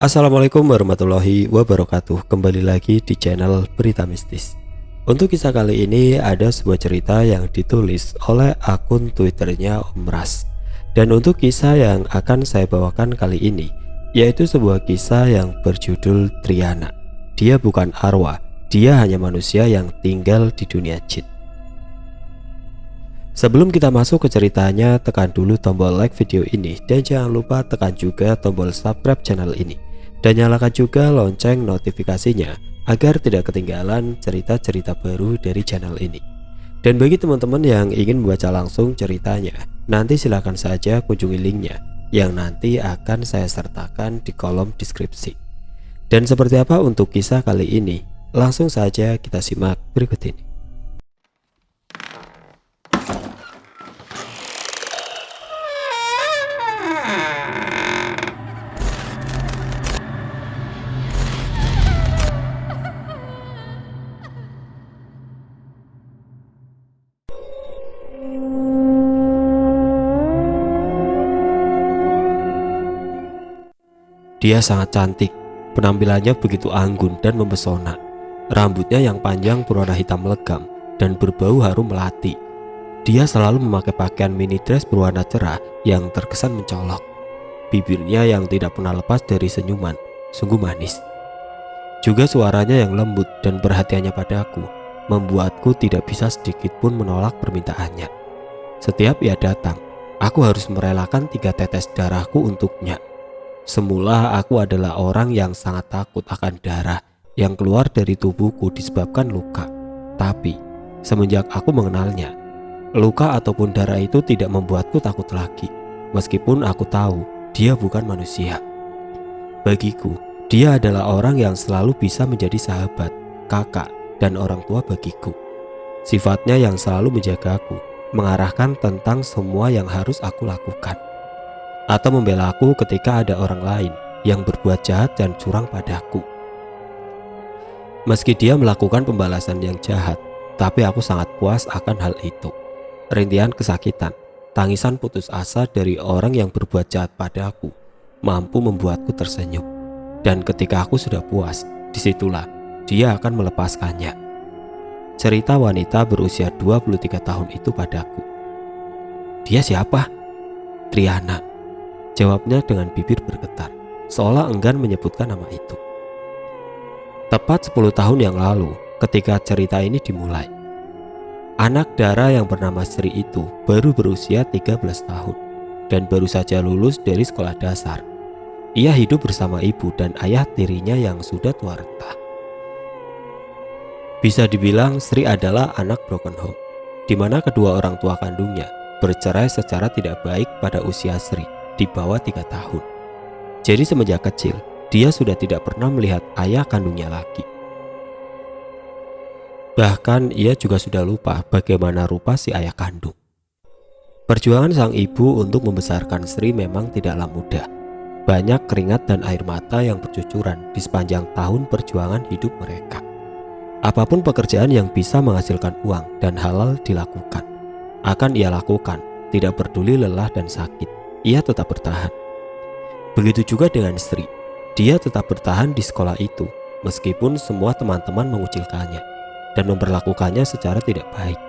Assalamualaikum warahmatullahi wabarakatuh. Kembali lagi di channel Berita Mistis. Untuk kisah kali ini ada sebuah cerita yang ditulis oleh akun Twitternya Om Ras. Dan untuk kisah yang akan saya bawakan kali ini yaitu sebuah kisah yang berjudul Triana. Dia bukan arwah, dia hanya manusia yang tinggal di dunia jin. Sebelum kita masuk ke ceritanya, tekan dulu tombol like video ini dan jangan lupa tekan juga tombol subscribe channel ini dan nyalakan juga lonceng notifikasinya agar tidak ketinggalan cerita-cerita baru dari channel ini. Dan bagi teman-teman yang ingin membaca langsung ceritanya, nanti silahkan saja kunjungi linknya yang nanti akan saya sertakan di kolom deskripsi. Dan seperti apa untuk kisah kali ini? Langsung saja kita simak berikut ini. Dia sangat cantik, penampilannya begitu anggun dan mempesona. Rambutnya yang panjang berwarna hitam legam dan berbau harum melati. Dia selalu memakai pakaian mini dress berwarna cerah yang terkesan mencolok. Bibirnya yang tidak pernah lepas dari senyuman, sungguh manis. Juga suaranya yang lembut dan perhatiannya padaku, membuatku tidak bisa sedikit pun menolak permintaannya. Setiap ia datang, aku harus merelakan 3 tetes darahku untuknya. Semula aku adalah orang yang sangat takut akan darah yang keluar dari tubuhku disebabkan luka. Tapi semenjak aku mengenalnya, luka ataupun darah itu tidak membuatku takut lagi. Meskipun aku tahu dia bukan manusia. Bagiku, dia adalah orang yang selalu bisa menjadi sahabat, kakak, dan orang tua bagiku. Sifatnya yang selalu menjagaku, mengarahkan tentang semua yang harus aku lakukan, atau membela aku ketika ada orang lain yang berbuat jahat dan curang padaku. Meski dia melakukan pembalasan yang jahat, tapi aku sangat puas akan hal itu. Rintihan kesakitan, tangisan putus asa dari orang yang berbuat jahat padaku mampu membuatku tersenyum. Dan ketika aku sudah puas, disitulah dia akan melepaskannya. Cerita wanita berusia 23 tahun itu padaku. Dia siapa? Triana, jawabnya dengan bibir bergetar, seolah enggan menyebutkan nama itu. Tepat 10 tahun yang lalu, ketika cerita ini dimulai, anak Dara yang bernama Sri itu baru berusia 13 tahun dan baru saja lulus dari sekolah dasar. Ia hidup bersama ibu dan ayah tirinya yang sudah tua renta. Bisa dibilang Sri adalah anak broken home, di mana kedua orang tua kandungnya bercerai secara tidak baik pada usia Sri di bawah 3 tahun. Jadi semenjak kecil, dia sudah tidak pernah melihat ayah kandungnya lagi. Bahkan ia juga sudah lupa bagaimana rupa si ayah kandung. Perjuangan sang ibu untuk membesarkan Sri memang tidaklah mudah. Banyak keringat dan air mata yang bercucuran di sepanjang tahun perjuangan hidup mereka. Apapun pekerjaan yang bisa menghasilkan uang dan halal dilakukan, akan ia lakukan, tidak peduli lelah dan sakit. Ia tetap bertahan. Begitu juga dengan Sri. Dia tetap bertahan di sekolah itu meskipun semua teman-teman mengucilkannya dan memperlakukannya secara tidak baik.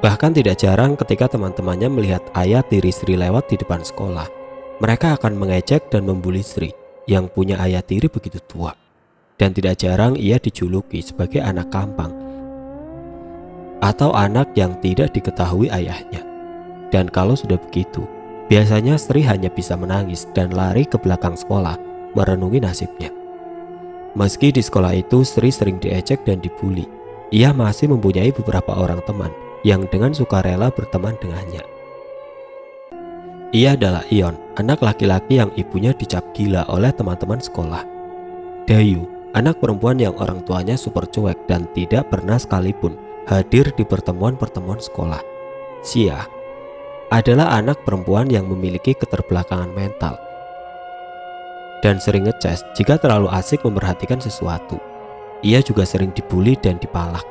Bahkan tidak jarang ketika teman-temannya melihat ayah tiri Sri lewat di depan sekolah, mereka akan mengejek dan membuli Sri yang punya ayah tiri begitu tua. Dan tidak jarang ia dijuluki sebagai anak kampang atau anak yang tidak diketahui ayahnya. Dan kalau sudah begitu, biasanya Sri hanya bisa menangis dan lari ke belakang sekolah merenungi nasibnya. Meski di sekolah itu Sri sering diejek dan dibully, ia masih mempunyai beberapa orang teman yang dengan sukarela berteman dengannya. Ia adalah Ion, anak laki-laki yang ibunya dicap gila oleh teman-teman sekolah. Dayu, anak perempuan yang orang tuanya super cuek dan tidak pernah sekalipun hadir di pertemuan-pertemuan sekolah. Sia adalah anak perempuan yang memiliki keterbelakangan mental dan sering ngeces jika terlalu asik memperhatikan sesuatu. Ia juga sering dibully dan dipalak.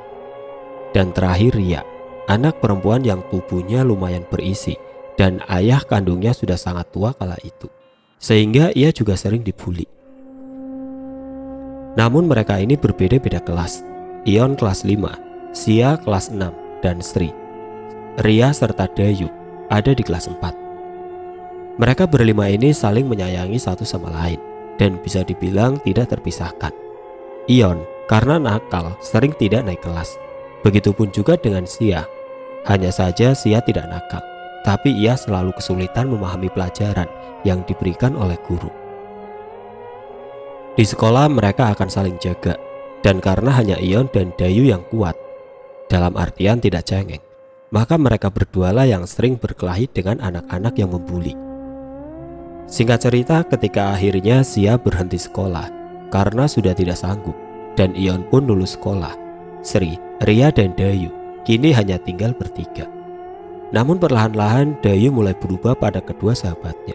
Dan terakhir Ria, anak perempuan yang tubuhnya lumayan berisi dan ayah kandungnya sudah sangat tua kala itu. sehingga ia juga sering dibully. Namun mereka ini berbeda-beda kelas. Ion kelas 5, Sia kelas 6, dan Sri, Ria serta Dayu ada di kelas 4. Mereka berlima ini saling menyayangi satu sama lain dan bisa dibilang tidak terpisahkan. Ion karena nakal sering tidak naik kelas. Begitupun juga dengan Sia. Hanya saja Sia tidak nakal, tapi ia selalu kesulitan memahami pelajaran yang diberikan oleh guru. Di sekolah mereka akan saling jaga, dan karena hanya Ion dan Dayu yang kuat, dalam artian tidak cengeng, maka mereka berdualah yang sering berkelahi dengan anak-anak yang membuli. Singkat cerita, ketika akhirnya Sia berhenti sekolah karena sudah tidak sanggup, dan Ion pun lulus sekolah, Sri, Ria, dan Dayu kini hanya tinggal bertiga. Namun perlahan-lahan Dayu mulai berubah pada kedua sahabatnya.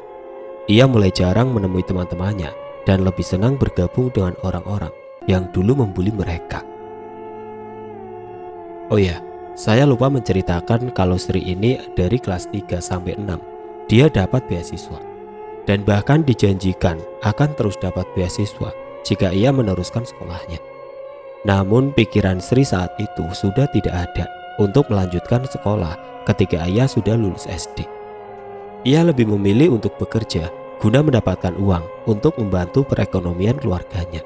Ia mulai jarang menemui teman-temannya dan lebih senang bergabung dengan orang-orang yang dulu membuli mereka. Oh ya, saya lupa menceritakan kalau Sri ini dari kelas 3 sampai 6 dia dapat beasiswa, dan bahkan dijanjikan akan terus dapat beasiswa jika ia meneruskan sekolahnya. Namun pikiran Sri saat itu sudah tidak ada untuk melanjutkan sekolah ketika ia sudah lulus SD. Ia lebih memilih untuk bekerja guna mendapatkan uang untuk membantu perekonomian keluarganya.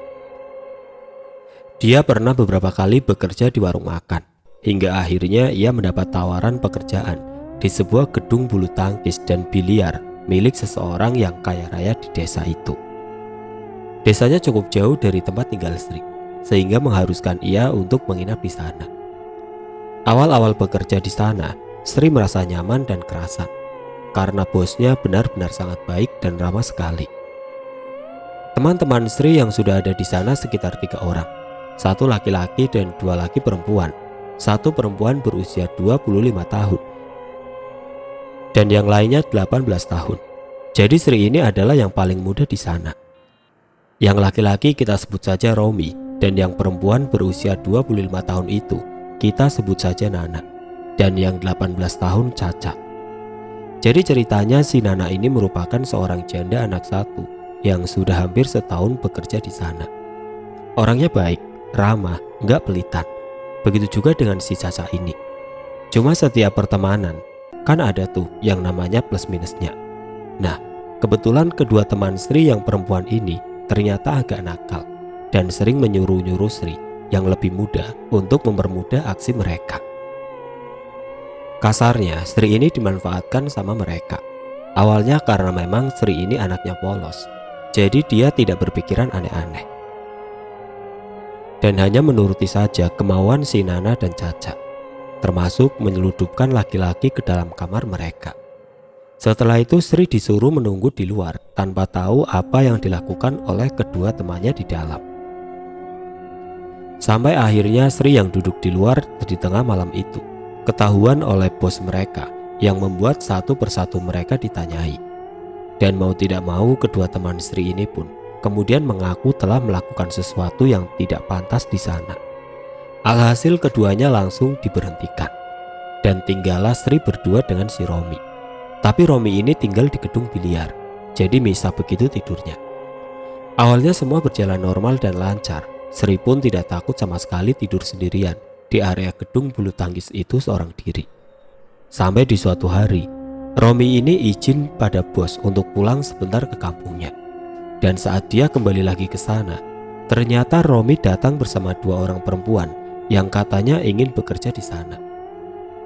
Dia pernah beberapa kali bekerja di warung makan, hingga akhirnya ia mendapat tawaran pekerjaan di sebuah gedung bulu tangkis dan biliar milik seseorang yang kaya raya di desa itu. Desanya cukup jauh dari tempat tinggal Sri, sehingga mengharuskan ia untuk menginap di sana. Awal-awal bekerja di sana, Sri merasa nyaman dan kerasan, karena bosnya benar-benar sangat baik dan ramah sekali. Teman-teman Sri yang sudah ada di sana sekitar 3 orang, 1 laki-laki dan 2 laki perempuan. 1 perempuan berusia 25 tahun dan yang lainnya 18 tahun. Jadi Sri ini adalah yang paling muda di sana. Yang laki-laki kita sebut saja Romi, dan yang perempuan berusia 25 tahun itu kita sebut saja Nana, dan yang 18 tahun Caca. Jadi ceritanya si Nana ini merupakan seorang janda anak 1 yang sudah hampir setahun bekerja di sana. Orangnya baik, ramah, nggak pelitan. Begitu juga dengan si Caca ini. Cuma setiap pertemanan kan ada tuh yang namanya plus minusnya. Nah, kebetulan kedua teman Sri yang perempuan ini ternyata agak nakal dan sering menyuruh-nyuruh Sri yang lebih muda untuk mempermudah aksi mereka. Kasarnya, Sri ini dimanfaatkan sama mereka. Awalnya karena memang Sri ini anaknya polos, jadi dia tidak berpikiran aneh-aneh dan hanya menuruti saja kemauan si Nana dan Caca, termasuk menyeludupkan laki-laki ke dalam kamar mereka. Setelah itu Sri disuruh menunggu di luar tanpa tahu apa yang dilakukan oleh kedua temannya di dalam. Sampai akhirnya Sri yang duduk di luar di tengah malam itu ketahuan oleh bos mereka yang membuat satu persatu mereka ditanyai. Dan mau tidak mau kedua teman Sri ini pun kemudian mengaku telah melakukan sesuatu yang tidak pantas di sana. Alhasil keduanya langsung diberhentikan dan tinggallah Sri berdua dengan si Romi. Tapi Romi ini tinggal di gedung biliar, jadi misah begitu tidurnya. Awalnya semua berjalan normal dan lancar. Sri pun tidak takut sama sekali tidur sendirian di area gedung bulu tangkis itu seorang diri. Sampai di suatu hari, Romi ini izin pada bos untuk pulang sebentar ke kampungnya. Dan saat dia kembali lagi ke sana, ternyata Romi datang bersama 2 orang perempuan yang katanya ingin bekerja di sana.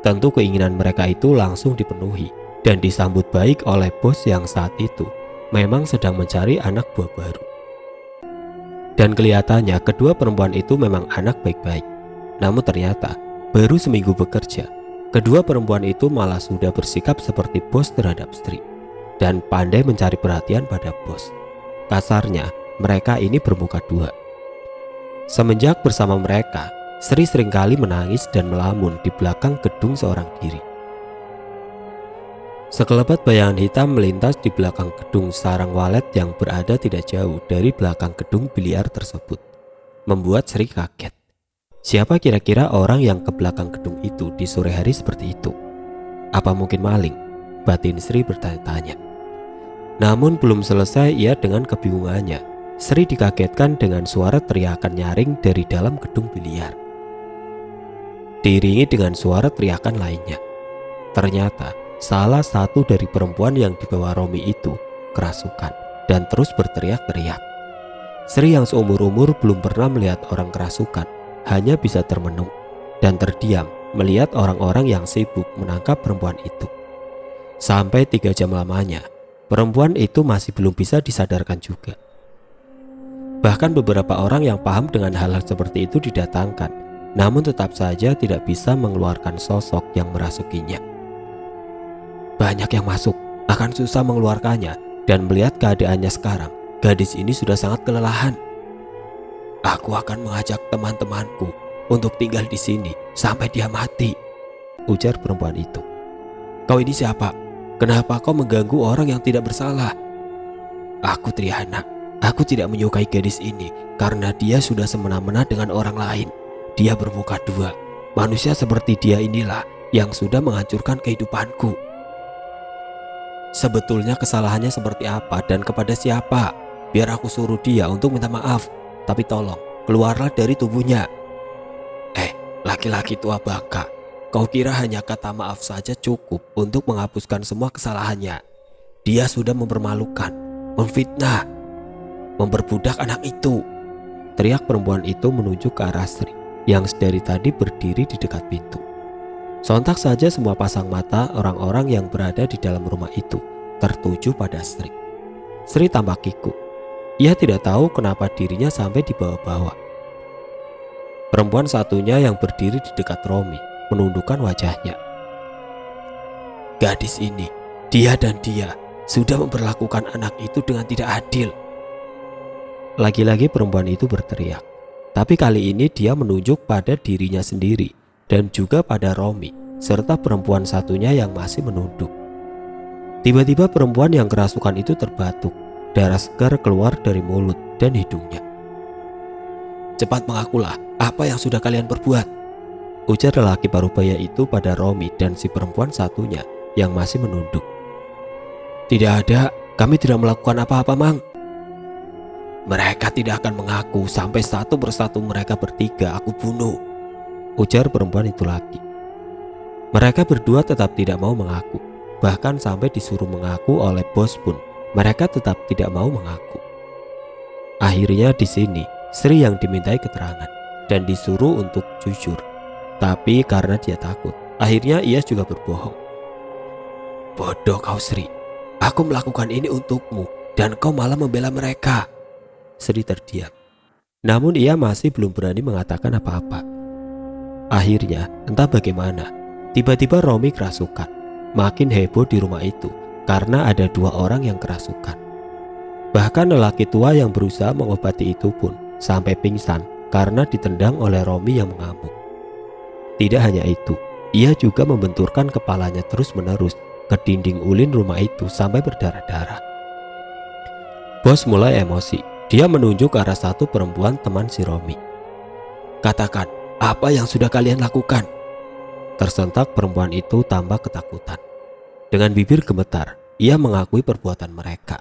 Tentu keinginan mereka itu langsung dipenuhi dan disambut baik oleh bos yang saat itu memang sedang mencari anak buah baru. Dan kelihatannya kedua perempuan itu memang anak baik-baik. Namun ternyata baru seminggu bekerja, kedua perempuan itu malah sudah bersikap seperti bos terhadap Sri dan pandai mencari perhatian pada bos. Kasarnya, mereka ini bermuka 2. Semenjak bersama mereka, Sri seringkali menangis dan melamun di belakang gedung seorang diri. Sekelebat bayangan hitam melintas di belakang gedung sarang walet yang berada tidak jauh dari belakang gedung biliar tersebut, membuat Sri kaget. Siapa kira-kira orang yang ke belakang gedung itu di sore hari seperti itu? Apa mungkin maling? Batin Sri bertanya-tanya. Namun belum selesai ia dengan kebingungannya, Sri dikagetkan dengan suara teriakan nyaring dari dalam gedung biliar. Diiringi dengan suara teriakan lainnya. Ternyata salah satu dari perempuan yang dibawa Romi itu kerasukan dan terus berteriak-teriak. Sri yang seumur-umur belum pernah melihat orang kerasukan hanya bisa termenung dan terdiam melihat orang-orang yang sibuk menangkap perempuan itu. Sampai 3 jam lamanya, perempuan itu masih belum bisa disadarkan juga. Bahkan beberapa orang yang paham dengan hal-hal seperti itu didatangkan, namun tetap saja tidak bisa mengeluarkan sosok yang merasukinya. Banyak yang masuk, akan susah mengeluarkannya, dan melihat keadaannya sekarang, gadis ini sudah sangat kelelahan. Aku akan mengajak teman-temanku untuk tinggal di sini sampai dia mati, ujar perempuan itu. Kau ini siapa? Kenapa kau mengganggu orang yang tidak bersalah? Aku Triana. Aku tidak menyukai gadis ini karena dia sudah semena-mena dengan orang lain. Dia bermuka dua. Manusia seperti dia inilah yang sudah menghancurkan kehidupanku. Sebetulnya kesalahannya seperti apa dan kepada siapa? Biar aku suruh dia untuk minta maaf. Tapi tolong, keluarlah dari tubuhnya. Laki-laki tua bangka. Kau kira hanya kata maaf saja cukup untuk menghapuskan semua kesalahannya? Dia sudah mempermalukan, memfitnah, memperbudak anak itu. Teriak perempuan itu menuju ke arah Sri yang dari tadi berdiri di dekat pintu. Sontak saja semua pasang mata orang-orang yang berada di dalam rumah itu tertuju pada Sri. Sri tampak kikuk. Ia tidak tahu kenapa dirinya sampai dibawa-bawa. Perempuan satunya yang berdiri di dekat Romi menundukkan wajahnya. Gadis ini, dia dan dia sudah memperlakukan anak itu dengan tidak adil. Lagi-lagi perempuan itu berteriak, tapi kali ini dia menunjuk pada dirinya sendiri dan juga pada Romi serta perempuan satunya yang masih menunduk. Tiba-tiba perempuan yang kerasukan itu terbatuk, darah segar keluar dari mulut dan hidungnya. Cepat mengakulah apa yang sudah kalian perbuat, ujar lelaki parubaya itu pada Romi dan si perempuan satunya yang masih menunduk. Tidak ada, kami tidak melakukan apa-apa, Mang. Mereka tidak akan mengaku sampai satu persatu mereka bertiga aku bunuh, ujar perempuan itu lagi. Mereka berdua tetap tidak mau mengaku, bahkan sampai disuruh mengaku oleh bos pun mereka tetap tidak mau mengaku. Akhirnya di sini Sri yang dimintai keterangan dan disuruh untuk jujur, tapi karena dia takut, akhirnya ia juga berbohong. Bodoh kau Sri, aku melakukan ini untukmu dan kau malah membela mereka. Sri terdiam, namun ia masih belum berani mengatakan apa-apa. Akhirnya entah bagaimana, tiba-tiba Romi kerasukan. Makin heboh di rumah itu karena ada 2 orang yang kerasukan. Bahkan lelaki tua yang berusaha mengobati itu pun sampai pingsan karena ditendang oleh Romi yang mengamuk. Tidak hanya itu, ia juga membenturkan kepalanya terus-menerus ke dinding ulin rumah itu sampai berdarah-darah. Bos mulai emosi. Dia menunjuk ke arah satu perempuan teman si Romi. Katakan, apa yang sudah kalian lakukan? Tersentak perempuan itu tambah ketakutan. Dengan bibir gemetar, ia mengakui perbuatan mereka.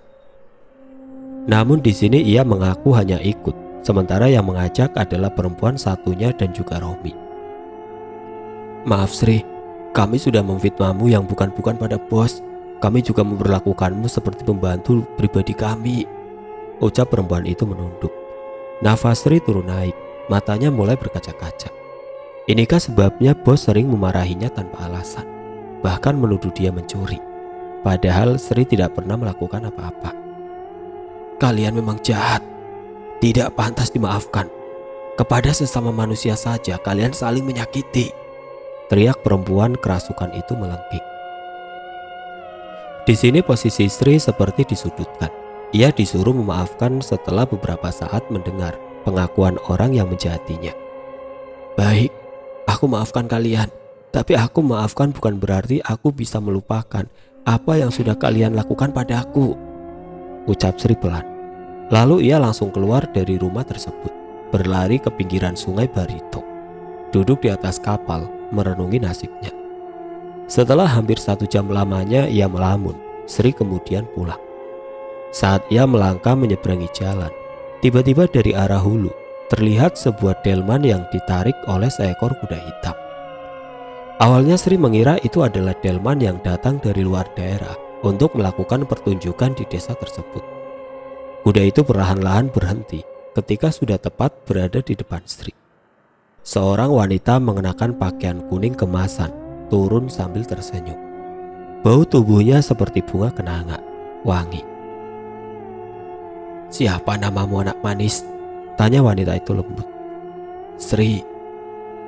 Namun di sini ia mengaku hanya ikut, sementara yang mengajak adalah perempuan satunya dan juga Romi. Maaf Sri, kami sudah memfitnahmu yang bukan-bukan pada bos. Kami juga memperlakukanmu seperti pembantu pribadi kami, ucap perempuan itu menunduk. Nafas Sri turun naik, matanya mulai berkaca-kaca. Inikah sebabnya bos sering memarahinya tanpa alasan, bahkan menuduh dia mencuri, padahal Sri tidak pernah melakukan apa-apa. Kalian memang jahat, tidak pantas dimaafkan. Kepada sesama manusia saja kalian saling menyakiti, teriak perempuan kerasukan itu melengking. Di sini posisi Sri seperti disudutkan. Ia disuruh memaafkan setelah beberapa saat mendengar pengakuan orang yang menjahatinya. Baik, aku maafkan kalian, tapi aku maafkan bukan berarti aku bisa melupakan apa yang sudah kalian lakukan padaku, ucap Sri pelan. Lalu ia langsung keluar dari rumah tersebut, berlari ke pinggiran sungai Barito, duduk di atas kapal merenungi nasibnya. Setelah hampir 1 jam lamanya ia melamun, Sri kemudian pulang. Saat ia melangkah menyeberangi jalan, tiba-tiba dari arah hulu terlihat sebuah delman yang ditarik oleh seekor kuda hitam. Awalnya Sri mengira itu adalah delman yang datang dari luar daerah untuk melakukan pertunjukan di desa tersebut. Kuda itu perlahan-lahan berhenti ketika sudah tepat berada di depan Sri. Seorang wanita mengenakan pakaian kuning kemasan turun sambil tersenyum. Bau tubuhnya seperti bunga kenanga, wangi. "Siapa namamu, anak manis?" tanya wanita itu lembut. "Sri,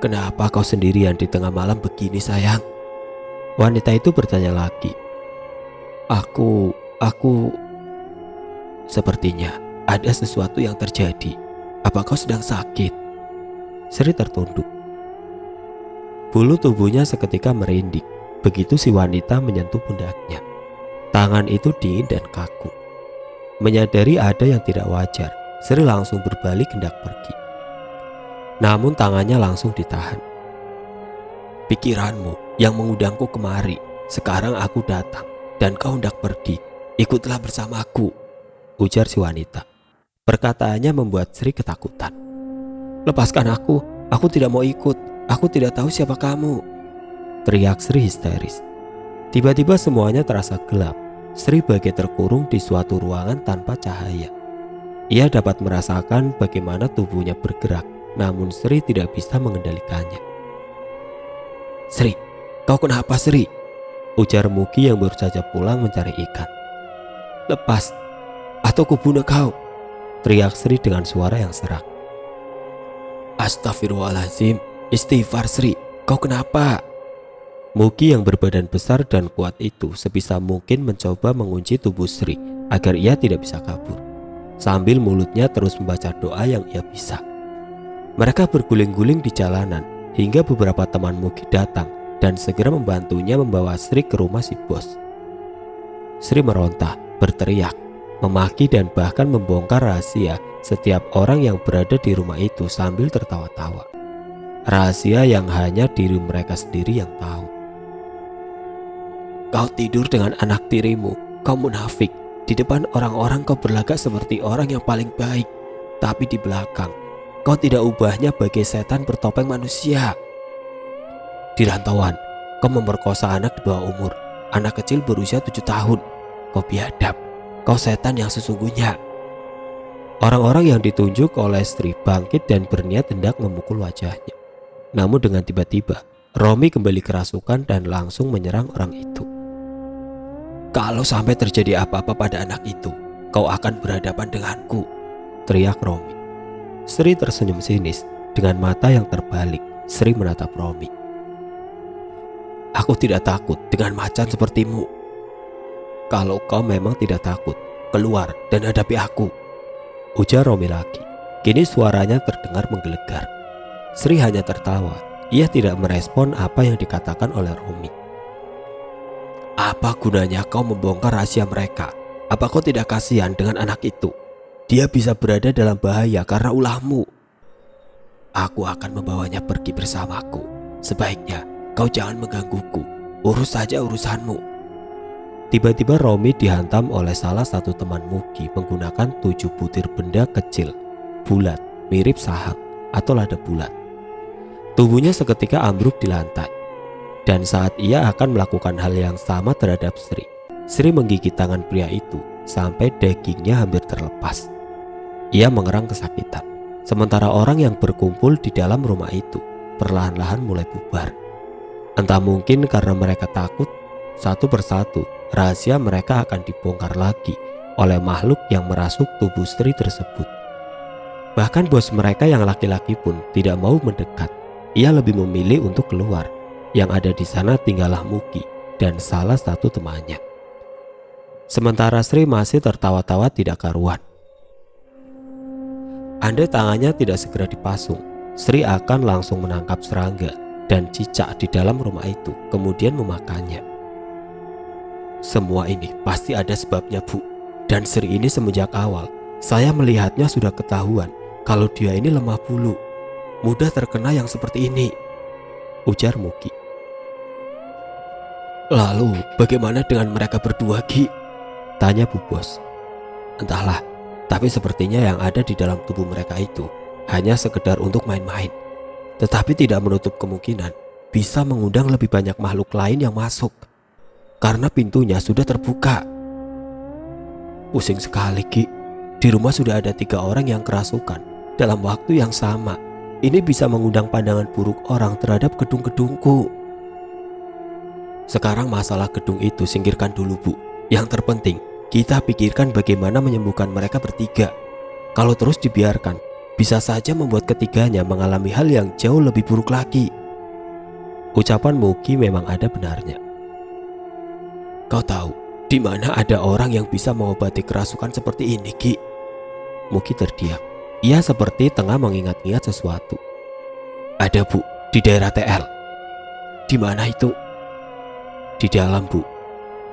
kenapa kau sendirian di tengah malam begini, sayang?" Wanita itu bertanya lagi. Aku... Sepertinya ada sesuatu yang terjadi. Apa kau sedang sakit?" Sri tertunduk. Bulu tubuhnya seketika merinding begitu si wanita menyentuh pundaknya. Tangan itu dingin dan kaku. Menyadari ada yang tidak wajar, Sri langsung berbalik hendak pergi. Namun tangannya langsung ditahan. "Pikiranmu yang mengundangku kemari. Sekarang aku datang dan kau hendak pergi. Ikutlah bersamaku," ujar si wanita. Perkataannya membuat Sri ketakutan. "Lepaskan aku tidak mau ikut. Aku tidak tahu siapa kamu," teriak Sri histeris. Tiba-tiba semuanya terasa gelap. Sri bagai terkurung di suatu ruangan tanpa cahaya. Ia dapat merasakan bagaimana tubuhnya bergerak, namun Sri tidak bisa mengendalikannya. "Sri, kau kenapa, Sri?" ujar Mugi yang baru saja pulang mencari ikan. "Lepas, atau kubunuh kau," teriak Sri dengan suara yang serak. "Astagfirullahaladzim, istighfar Sri, kau kenapa?" Mugi yang berbadan besar dan kuat itu sebisa mungkin mencoba mengunci tubuh Sri agar ia tidak bisa kabur. Sambil mulutnya terus membaca doa yang ia bisa. Mereka berguling-guling di jalanan hingga beberapa teman Mugi datang dan segera membantunya membawa Sri ke rumah si bos. Sri meronta, berteriak, memaki dan bahkan membongkar rahasia setiap orang yang berada di rumah itu sambil tertawa-tawa. Rahasia yang hanya diri mereka sendiri yang tahu. "Kau tidur dengan anak tirimu, kau munafik. Di depan orang-orang kau berlagak seperti orang yang paling baik, tapi di belakang kau tidak ubahnya bagai setan bertopeng manusia. Di rantauan, kau memperkosa anak di bawah umur, anak kecil berusia 7 tahun. Kau biadab, kau setan yang sesungguhnya." Orang-orang yang ditunjuk oleh Sri bangkit dan berniat hendak memukul wajahnya. Namun dengan tiba-tiba, Romi kembali kerasukan dan langsung menyerang orang itu. "Kalau sampai terjadi apa-apa pada anak itu, kau akan berhadapan denganku," teriak Romi. Sri tersenyum sinis. Dengan mata yang terbalik, Sri menatap Romi. "Aku tidak takut dengan macan sepertimu. Kalau kau memang tidak takut, keluar dan hadapi aku," ujar Romi lagi. Kini suaranya terdengar menggelegar. Sri hanya tertawa. Ia tidak merespon apa yang dikatakan oleh Romi. "Apa gunanya kau membongkar rahasia mereka? Apa kau tidak kasihan dengan anak itu? Dia bisa berada dalam bahaya karena ulahmu. Aku akan membawanya pergi bersamaku. Sebaiknya kau jangan menggangguku. Urus saja urusanmu." Tiba-tiba Romi dihantam oleh salah satu teman Mugi menggunakan 7 butir benda kecil, bulat, mirip sahang atau lada bulat. Tubuhnya seketika ambruk di lantai. Dan saat ia akan melakukan hal yang sama terhadap Sri, Sri menggigit tangan pria itu sampai dagingnya hampir terlepas. Ia mengerang kesakitan. Sementara orang yang berkumpul di dalam rumah itu perlahan-lahan mulai bubar. Entah mungkin karena mereka takut, satu persatu rahasia mereka akan dibongkar lagi oleh makhluk yang merasuk tubuh Sri tersebut. Bahkan bos mereka yang laki-laki pun tidak mau mendekat. Ia lebih memilih untuk keluar. Yang ada di sana tinggallah Mugi dan salah satu temannya. Sementara Sri masih tertawa-tawa tidak karuan. Andai tangannya tidak segera dipasung, Sri akan langsung menangkap serangga dan cicak di dalam rumah itu, kemudian memakannya. "Semua ini pasti ada sebabnya, Bu. Dan Sri ini semenjak awal saya melihatnya sudah ketahuan kalau dia ini lemah bulu, mudah terkena yang seperti ini," ujar Mugi. "Lalu bagaimana dengan mereka berdua, Ki?" tanya Bu Bos. Entahlah, tapi sepertinya yang ada di dalam tubuh mereka itu hanya sekedar untuk main-main. Tetapi tidak menutup kemungkinan bisa mengundang lebih banyak makhluk lain yang masuk, karena pintunya sudah terbuka. Pusing sekali, Ki. Di rumah sudah ada 3 orang yang kerasukan dalam waktu yang sama. Ini bisa mengundang pandangan buruk orang terhadap gedung-gedungku. Sekarang masalah gedung itu singkirkan dulu, Bu. Yang terpenting, kita pikirkan bagaimana menyembuhkan mereka bertiga. Kalau terus dibiarkan, bisa saja membuat ketiganya mengalami hal yang jauh lebih buruk lagi. Ucapan Muki memang ada benarnya. Kau tahu di mana ada orang yang bisa mengobati kerasukan seperti ini, Ki? Muki terdiam. Ia seperti tengah mengingat-ingat sesuatu. Ada, Bu, di daerah TL. Di mana itu? Di dalam, Bu.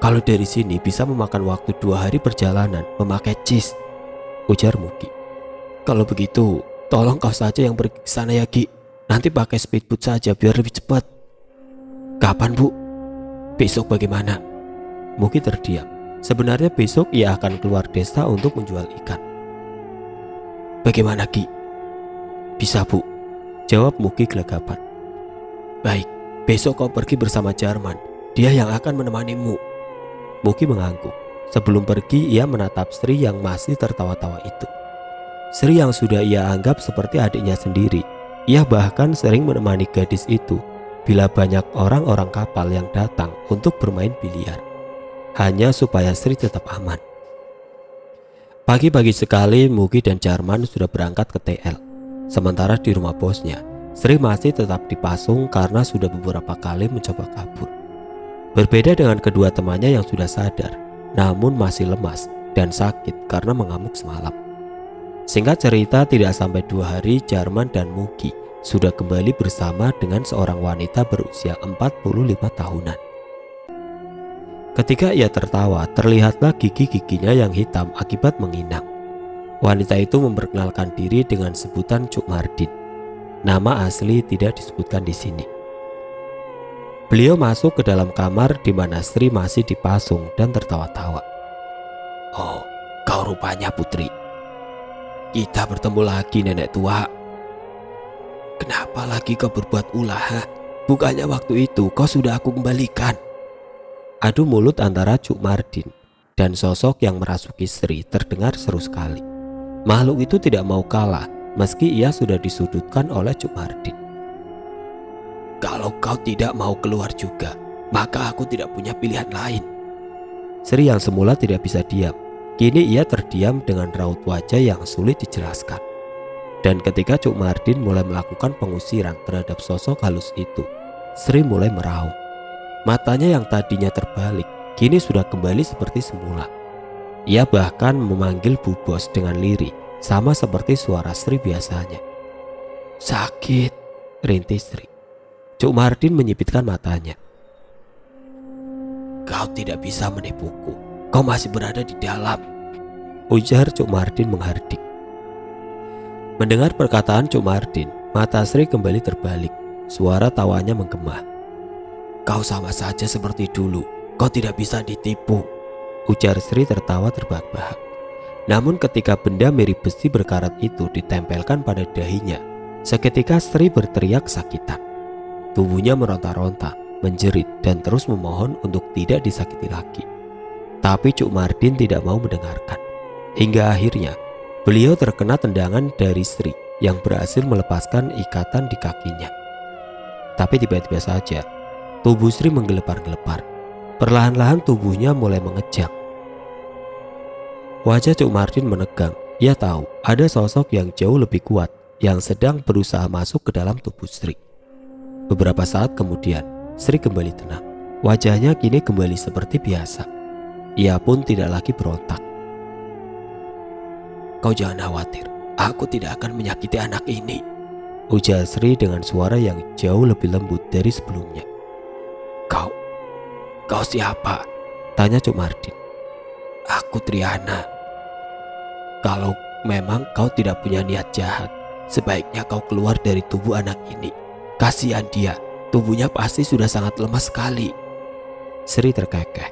Kalau dari sini bisa memakan waktu 2 hari perjalanan memakai jis, ujar Muki. Kalau begitu, tolong kau saja yang pergi ke sana ya, Ki. Nanti pakai speedboat saja biar lebih cepat. Kapan, Bu? Besok bagaimana? Muki terdiam. Sebenarnya besok ia akan keluar desa untuk menjual ikan. Bagaimana, Ki? Bisa, Bu, jawab Muki gelagapan. Baik, besok kau pergi bersama Jarman. Dia yang akan menemanimu. Muki mengangguk. Sebelum pergi, ia menatap Sri yang masih tertawa-tawa itu. Sri yang sudah ia anggap seperti adiknya sendiri. Ia bahkan sering menemani gadis itu bila banyak orang-orang kapal yang datang untuk bermain biliar, hanya supaya Sri tetap aman. Pagi-pagi sekali Muki dan Jarman sudah berangkat ke TL. Sementara di rumah bosnya, Sri masih tetap dipasung karena sudah beberapa kali mencoba kabur. Berbeda dengan kedua temannya yang sudah sadar, namun masih lemas dan sakit karena mengamuk semalam. Singkat cerita, tidak sampai 2 hari Jarman dan Muki sudah kembali bersama dengan seorang wanita berusia 45 tahunan. Ketika ia tertawa, terlihatlah gigi-giginya yang hitam akibat menginang. Wanita itu memperkenalkan diri dengan sebutan Cuk Mardin. Nama asli tidak disebutkan di sini. Beliau masuk ke dalam kamar di mana Sri masih dipasung dan tertawa-tawa. Oh, kau rupanya putri. Kita bertemu lagi, nenek tua. Kenapa lagi kau berbuat ulah? Bukannya waktu itu kau sudah aku kembalikan. Adu mulut antara Cuk Mardin dan sosok yang merasuki Sri terdengar seru sekali. Makhluk itu tidak mau kalah meski ia sudah disudutkan oleh Cuk Mardin. Kalau kau tidak mau keluar juga, maka aku tidak punya pilihan lain. Sri yang semula tidak bisa diam, kini ia terdiam dengan raut wajah yang sulit dijelaskan. Dan ketika Cuk Mardin mulai melakukan pengusiran terhadap sosok halus itu, Sri mulai meraung. Matanya yang tadinya terbalik, kini sudah kembali seperti semula. Ia bahkan memanggil Bu Bos dengan lirih, sama seperti suara Sri biasanya. Sakit, rintih Sri. Cuk Mardin menyipitkan matanya. Kau tidak bisa menipuku, kau masih berada di dalam, ujar Cuk Mardin menghardik. Mendengar perkataan Cuk Mardin, mata Sri kembali terbalik. Suara tawanya menggema. Kau sama saja seperti dulu, kau tidak bisa ditipu, ujar Sri tertawa terbahak-bahak. Namun ketika benda mirip besi berkarat itu ditempelkan pada dahinya, seketika Sri berteriak kesakitan. Tubuhnya meronta-ronta, menjerit dan terus memohon untuk tidak disakiti lagi. Tapi Cuk Mardin tidak mau mendengarkan. Hingga akhirnya beliau terkena tendangan dari Sri yang berhasil melepaskan ikatan di kakinya. Tapi tiba-tiba saja tubuh Sri menggelepar-gelepar. Perlahan-lahan tubuhnya mulai mengejang. Wajah Cuk Mardin menegang. Ia tahu ada sosok yang jauh lebih kuat yang sedang berusaha masuk ke dalam tubuh Sri. Beberapa saat kemudian, Sri kembali tenang. Wajahnya kini kembali seperti biasa. Ia pun tidak lagi berontak. Kau jangan khawatir, aku tidak akan menyakiti anak ini, ujar Sri dengan suara yang jauh lebih lembut dari sebelumnya. Kau siapa? Tanya Cuk Mardin. Aku Triana. Kalau memang kau tidak punya niat jahat, sebaiknya kau keluar dari tubuh anak ini. Kasihan dia, tubuhnya pasti sudah sangat lemah sekali. Sri terkekeh.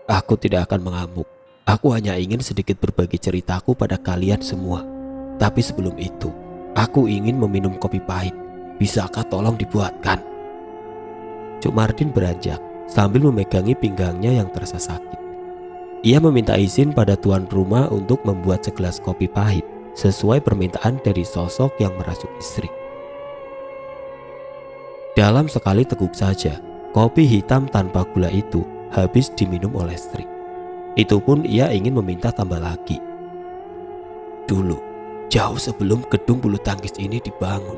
Aku tidak akan mengamuk. Aku hanya ingin sedikit berbagi ceritaku pada kalian semua. Tapi sebelum itu, aku ingin meminum kopi pahit. Bisakah tolong dibuatkan?" Cuk Mardin beranjak sambil memegangi pinggangnya yang terasa sakit. Ia meminta izin pada tuan rumah untuk membuat segelas kopi pahit sesuai permintaan dari sosok yang merasuk istri. Dalam sekali teguk saja, kopi hitam tanpa gula itu habis diminum oleh Sri. Itu pun ia ingin meminta tambah lagi. "Dulu, jauh sebelum gedung bulu tangkis ini dibangun,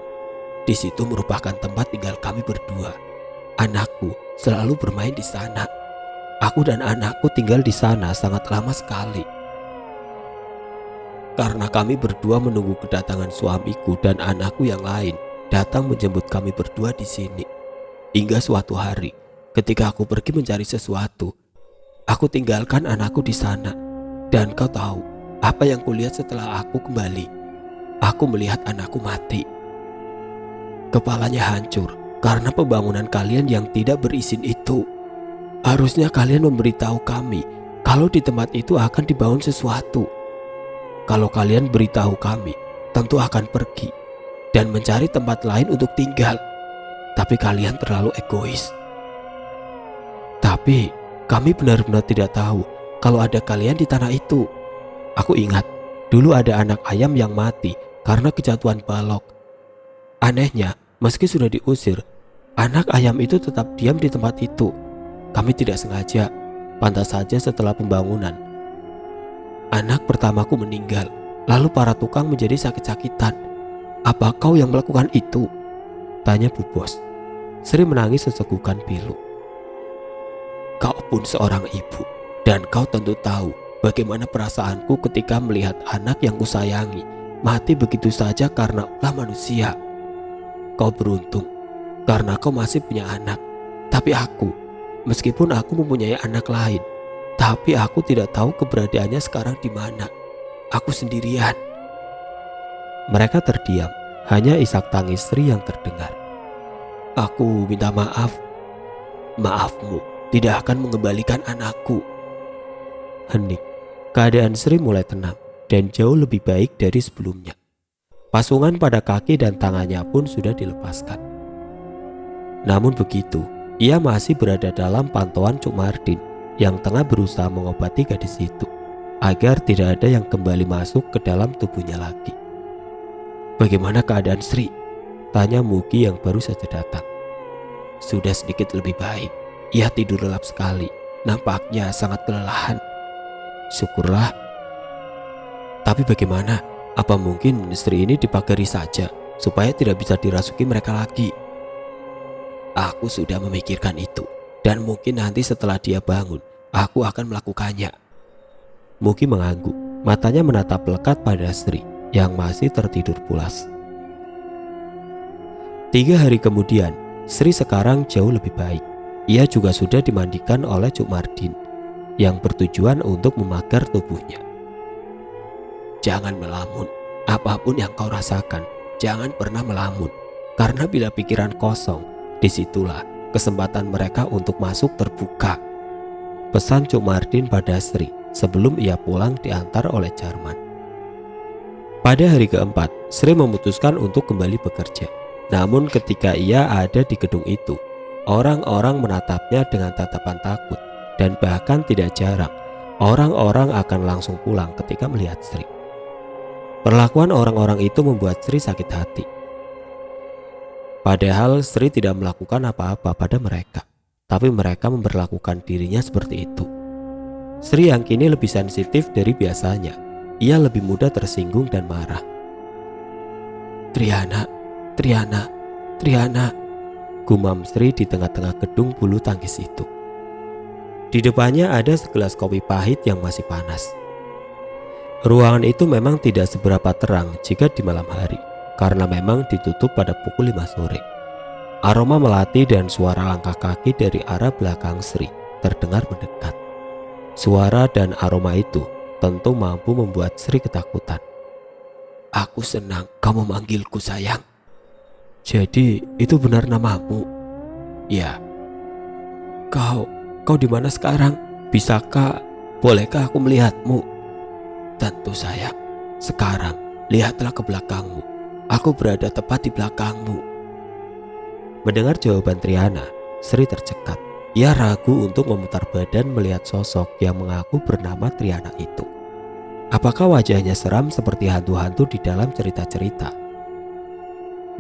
di situ merupakan tempat tinggal kami berdua. Anakku selalu bermain di sana. Aku dan anakku tinggal di sana sangat lama sekali. Karena kami berdua menunggu kedatangan suamiku dan anakku yang lain datang menjemput kami berdua di sini. Hingga suatu hari, ketika aku pergi mencari sesuatu, aku tinggalkan anakku di sana. Dan kau tahu apa yang kulihat setelah aku kembali? Aku melihat anakku mati. Kepalanya hancur karena pembangunan kalian yang tidak berizin itu. Harusnya kalian memberitahu kami kalau di tempat itu akan dibangun sesuatu. Kalau kalian beritahu kami, tentu akan pergi dan mencari tempat lain untuk tinggal. Tapi kalian terlalu egois. Tapi kami benar-benar tidak tahu kalau ada kalian di tanah itu. Aku ingat dulu ada anak ayam yang mati karena kejatuhan balok. Anehnya, meski sudah diusir, anak ayam itu tetap diam di tempat itu. Kami tidak sengaja, pantas saja setelah pembangunan. Anak pertamaku meninggal, lalu para tukang menjadi sakit-sakitan. Apa kau yang melakukan itu? Tanya Bu Bos. Sri menangis sesegukan pilu. Kau pun seorang ibu, dan kau tentu tahu bagaimana perasaanku ketika melihat anak yang kusayangi mati begitu saja karena ulah manusia. Kau beruntung karena kau masih punya anak. Tapi aku, meskipun aku mempunyai anak lain, tapi aku tidak tahu keberadaannya sekarang di mana. Aku sendirian. Mereka terdiam, hanya isak tangis Sri yang terdengar. Aku minta maaf. Maafmu tidak akan mengembalikan anakku. Hening. Keadaan Sri mulai tenang dan jauh lebih baik dari sebelumnya. Pasungan pada kaki dan tangannya pun sudah dilepaskan. Namun begitu, ia masih berada dalam pantauan Cuk Mardin yang tengah berusaha mengobati gadis itu agar tidak ada yang kembali masuk ke dalam tubuhnya lagi. Bagaimana keadaan Sri? Tanya Mugi yang baru saja datang. Sudah sedikit lebih baik. Ia tidur lelap sekali. Nampaknya sangat kelelahan. Syukurlah. Tapi bagaimana? Apa mungkin Sri ini dipagari saja supaya tidak bisa dirasuki mereka lagi? Aku sudah memikirkan itu, dan mungkin nanti setelah dia bangun, aku akan melakukannya. Mugi mengangguk, matanya menatap lekat pada Sri yang masih tertidur pulas. 3 hari kemudian, Sri sekarang jauh lebih baik. Ia juga sudah dimandikan oleh Cuk Mardin yang bertujuan untuk memagar tubuhnya. Jangan melamun, apapun yang kau rasakan, jangan pernah melamun. Karena bila pikiran kosong, disitulah kesempatan mereka untuk masuk terbuka. Pesan Cuk Mardin pada Sri sebelum ia pulang diantar oleh Jarman. Pada hari keempat, Sri memutuskan untuk kembali bekerja. Namun ketika ia ada di gedung itu, orang-orang menatapnya dengan tatapan takut, dan bahkan tidak jarang orang-orang akan langsung pulang ketika melihat Sri. Perlakuan orang-orang itu membuat Sri sakit hati. Padahal Sri tidak melakukan apa-apa pada mereka, tapi mereka memperlakukan dirinya seperti itu. Sri yang kini lebih sensitif dari biasanya. Ia lebih mudah tersinggung dan marah. Triana, Triana, Triana, gumam Sri di tengah-tengah gedung bulu tangkis itu. Di depannya ada segelas kopi pahit yang masih panas. Ruangan itu memang tidak seberapa terang jika di malam hari, karena memang ditutup pada pukul 5 sore. Aroma melati dan suara langkah kaki dari arah belakang Sri terdengar mendekat. Suara dan aroma itu tentu mampu membuat Sri ketakutan. Aku senang kau memanggilku sayang. Jadi itu benar namamu? Ya. Kau di mana sekarang? Bisakah bolehkah aku melihatmu? Tentu sayang. Sekarang lihatlah ke belakangmu. Aku berada tepat di belakangmu. Mendengar jawaban Triana, Sri tercekat. Ia ragu untuk memutar badan melihat sosok yang mengaku bernama Triana itu. Apakah wajahnya seram seperti hantu-hantu di dalam cerita-cerita?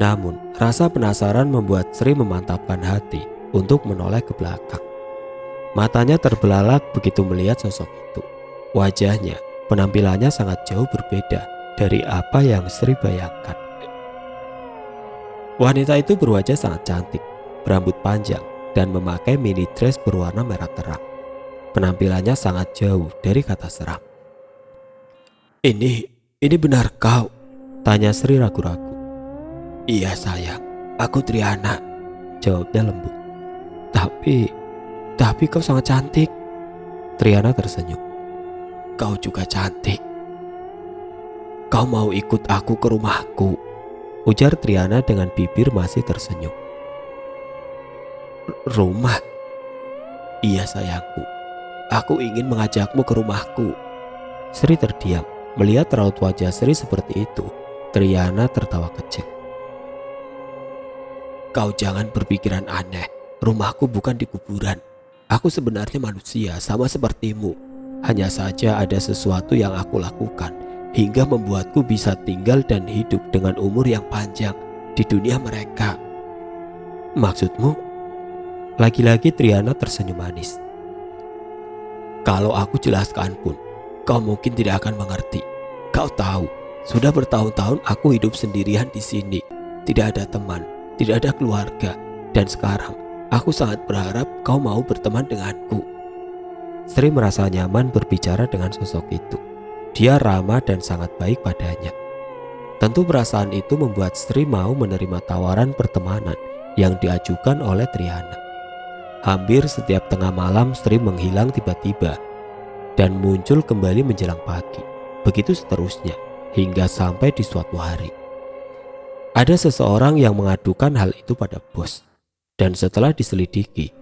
Namun, rasa penasaran membuat Sri memantapkan hati untuk menoleh ke belakang. Matanya terbelalak begitu melihat sosok itu. Wajahnya, penampilannya sangat jauh berbeda dari apa yang Sri bayangkan. Wanita itu berwajah sangat cantik, berambut panjang, dan memakai mini dress berwarna merah terang. Penampilannya sangat jauh dari kata seram. Ini benar kau? Tanya Sri ragu-ragu. Iya sayang, aku Triana, jawabnya lembut. Tapi kau sangat cantik. Triana tersenyum. Kau juga cantik. Kau mau ikut aku ke rumahku? Ujar Triana dengan bibir masih tersenyum. Rumah? Iya sayangku, aku ingin mengajakmu ke rumahku. Sri terdiam. Melihat raut wajah Sri seperti itu, Triana tertawa kecil. Kau jangan berpikiran aneh. Rumahku bukan di kuburan. Aku sebenarnya manusia sama sepertimu. Hanya saja ada sesuatu yang aku lakukan hingga membuatku bisa tinggal dan hidup dengan umur yang panjang di dunia mereka. Maksudmu? Lagi-lagi Triana tersenyum manis. Kalau aku jelaskan pun, kau mungkin tidak akan mengerti. Kau tahu, sudah bertahun-tahun aku hidup sendirian di sini. Tidak ada teman, tidak ada keluarga. Dan sekarang, aku sangat berharap kau mau berteman denganku. Sri merasa nyaman berbicara dengan sosok itu. Dia ramah dan sangat baik padanya. Tentu perasaan itu membuat Sri mau menerima tawaran pertemanan yang diajukan oleh Triana. Hampir setiap tengah malam Sri menghilang tiba-tiba dan muncul kembali menjelang pagi. Begitu seterusnya hingga sampai di suatu hari. Ada seseorang yang mengadukan hal itu pada bos. Dan setelah diselidiki,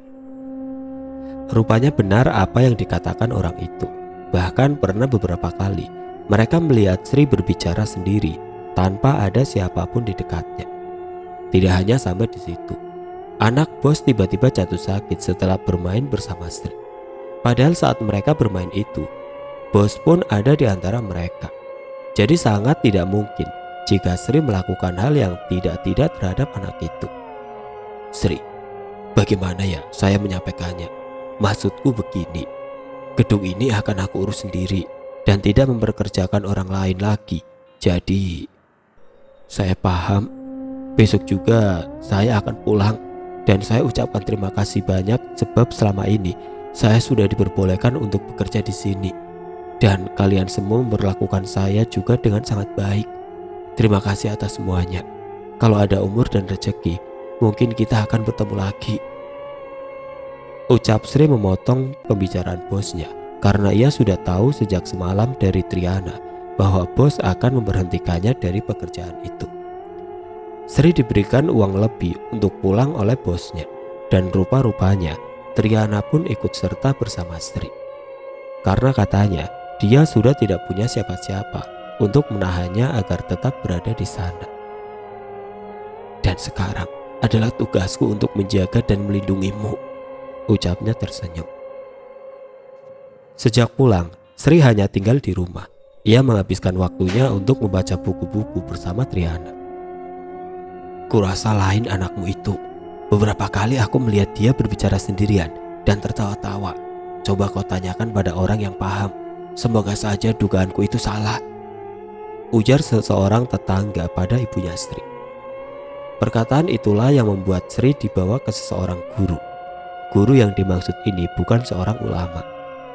rupanya benar apa yang dikatakan orang itu. Bahkan pernah beberapa kali mereka melihat Sri berbicara sendiri tanpa ada siapapun di dekatnya. Tidak hanya sampai di situ, anak bos tiba-tiba jatuh sakit setelah bermain bersama Sri. Padahal saat mereka bermain itu, bos pun ada di antara mereka. Jadi sangat tidak mungkin jika Sri melakukan hal yang tidak-tidak terhadap anak itu. Sri, bagaimana ya saya menyampaikannya? Maksudku begini, gedung ini akan aku urus sendiri dan tidak memperkerjakan orang lain lagi. Jadi, saya paham. Besok juga saya akan pulang dan saya ucapkan terima kasih banyak sebab selama ini saya sudah diperbolehkan untuk bekerja di sini dan kalian semua memperlakukan saya juga dengan sangat baik. Terima kasih atas semuanya. Kalau ada umur dan rezeki, mungkin kita akan bertemu lagi. Ucap Sri memotong pembicaraan bosnya karena ia sudah tahu sejak semalam dari Triana bahwa bos akan memberhentikannya dari pekerjaan itu. Sri diberikan uang lebih untuk pulang oleh bosnya dan rupa-rupanya Triana pun ikut serta bersama Sri. Karena katanya dia sudah tidak punya siapa-siapa untuk menahannya agar tetap berada di sana. Dan sekarang adalah tugasku untuk menjaga dan melindungimu, ucapnya tersenyum. Sejak pulang, Sri hanya tinggal di rumah. Ia menghabiskan waktunya untuk membaca buku-buku bersama Triana. Kurasa lain anakmu itu. Beberapa kali aku melihat dia berbicara sendirian dan tertawa-tawa. Coba kau tanyakan pada orang yang paham. Semoga saja dugaanku itu salah, ujar seseorang tetangga pada ibunya Sri. Perkataan itulah yang membuat Sri dibawa ke seseorang guru. Guru yang dimaksud ini bukan seorang ulama,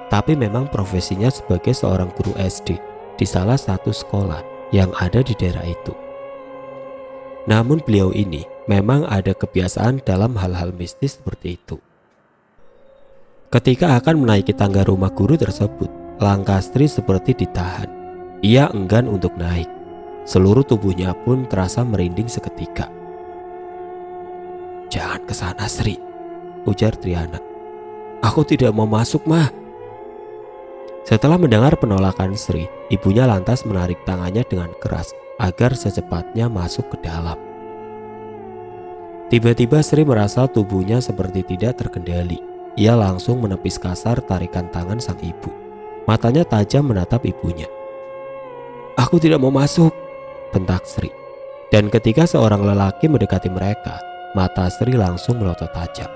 tapi memang profesinya sebagai seorang guru SD di salah satu sekolah yang ada di daerah itu. Namun beliau ini memang ada kebiasaan dalam hal-hal mistis seperti itu. Ketika akan menaiki tangga rumah guru tersebut, langkah Sri seperti ditahan. Ia enggan untuk naik. Seluruh tubuhnya pun terasa merinding seketika. Jangan ke sana, Sri, ujar Triana. Aku tidak mau masuk, Mah. Setelah mendengar penolakan Sri, ibunya lantas menarik tangannya dengan keras agar secepatnya masuk ke dalam. Tiba-tiba Sri merasa tubuhnya seperti tidak terkendali. Ia langsung menepis kasar tarikan tangan sang ibu. Matanya tajam menatap ibunya. "Aku tidak mau masuk," bentak Sri. Dan ketika seorang lelaki mendekati mereka, mata Sri langsung melotot tajam.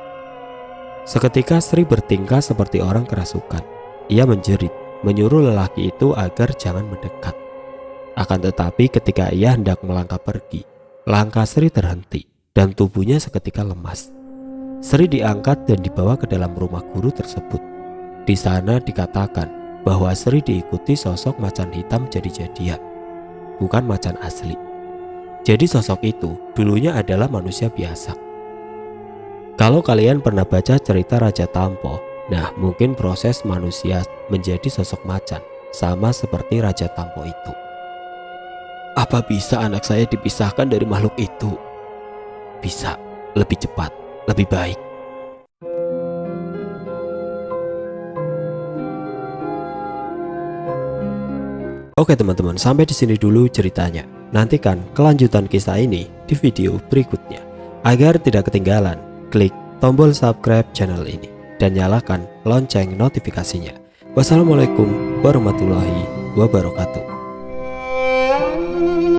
Seketika Sri bertingkah seperti orang kerasukan. Ia menjerit, menyuruh lelaki itu agar jangan mendekat. Akan tetapi ketika ia hendak melangkah pergi, langkah Sri terhenti dan tubuhnya seketika lemas. Sri diangkat dan dibawa ke dalam rumah guru tersebut. Di sana dikatakan bahwa Sri diikuti sosok macan hitam jadi-jadian, bukan macan asli. Jadi sosok itu dulunya adalah manusia biasa. Kalau kalian pernah baca cerita Raja Tampo, nah mungkin proses manusia menjadi sosok macan sama seperti Raja Tampo itu. Apa bisa anak saya dipisahkan dari makhluk itu? Bisa, lebih cepat, lebih baik. Oke teman-teman, sampai di sini dulu ceritanya. Nantikan kelanjutan kisah ini di video berikutnya. Agar tidak ketinggalan, klik tombol subscribe channel ini dan nyalakan lonceng notifikasinya. Wassalamualaikum warahmatullahi wabarakatuh.